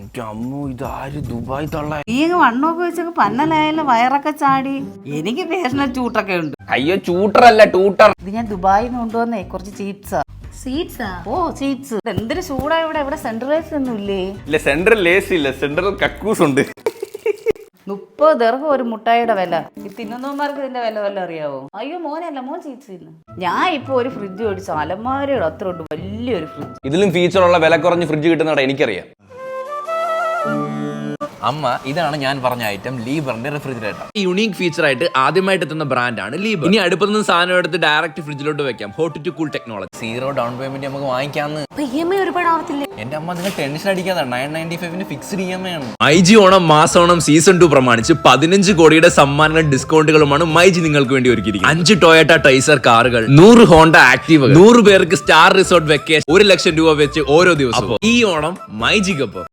എന്റെ അമ്മ ഇതാര് ദുബായ് തള്ള. നീ വണ്ണമൊക്കെ വെച്ചൊക്കെ പന്നലായാലും വയറൊക്കെ ചാടി. എനിക്ക് പേഴ്സണൽ ചൂട്ടൊക്കെ ഉണ്ട്. അയ്യോ ചൂട്ടറല്ല ടൂട്ടർ. ഇത് ഞാൻ ദുബായിൽ നിന്ന് കൊണ്ടുവന്നേ കുറച്ച് ചീപ്സാ. ഓ ചീപ്സ്. എന്തൊരു ചൂടാ ഇവിടെ. ഇവിടെ സെൻട്രൽ ഏസി ഒന്നും ഇല്ലേ? ഇല്ല സെൻട്രൽ ഏസി ഇല്ല, സെൻട്രൽ കക്കൂസ് ഉണ്ട്. 30 ദിർഹം ഒരു മുട്ടായിയുടെ വില. ഈ തിന്നുന്നവന്മാർക്ക് ഇതിന്റെ വില വല്ല അറിയാവോ? അയ്യോ മോനല്ല, മോൻ ചീപ്സ് തിന്നു. ഞാൻ ഇപ്പൊ ഒരു ഫ്രിഡ്ജ് മേടിച്ചു, അലമാരയുടെ അത്ര ഉണ്ട്, വലിയൊരു ഫ്രിഡ്ജ്. ഇതിലും ഫീച്ചറുള്ള വില കുറഞ്ഞ് ഫ്രിഡ്ജ് കിട്ടുന്നവിടെ എനിക്കറിയാം. അമ്മ ഇതാണ് ഞാൻ പറഞ്ഞ ഐറ്റം, ലീബറിന്റെ റെഫ്രിജറേറ്റർ. ഈ യുണീക് ഫീച്ചർ ആയിട്ട് ആദ്യമായിട്ട് എത്തുന്ന ബ്രാൻഡാണ് ലീബർ. ഇനി അടുപ്പത്ത് നിന്ന് സാധനം എടുത്ത് ഡയറക്റ്റ് ഫ്രിഡ്ജിലോട്ട് വെക്കാം. Hot to cool technology. 0 down payment നമുക്ക് വാങ്ങിക്കാന്ന്. ഒരുപാടാവത്തില്ലേ? എന്റെ അമ്മ നിങ്ങൾ ടെൻഷൻ അടിക്കാതെ 995 ഫിക്സ്ഡ് EMI ആണ്. മൈജി ഓണം മാസോണം സീസൺ 2 പ്രമാണിച്ച് 15 കോടിയുടെ സമ്മാനങ്ങളും ഡിസ്കൗണ്ടുകളുമാണ് മൈജി നിങ്ങൾക്ക് വേണ്ടി ഒരുക്കിയിരിക്കുന്നത്. 5 ടൊയോട്ട ടൈസർ കാറുകൾ, 100 ഹോണ്ട ആക്റ്റീവ, 100 പേർക്ക് സ്റ്റാർ റിസോർട്ട് വെക്കേഷൻ, 1 ലക്ഷം രൂപ വെച്ച് ഓരോ ദിവസവും. ഈ ഓണം മൈജിക്കൊപ്പം.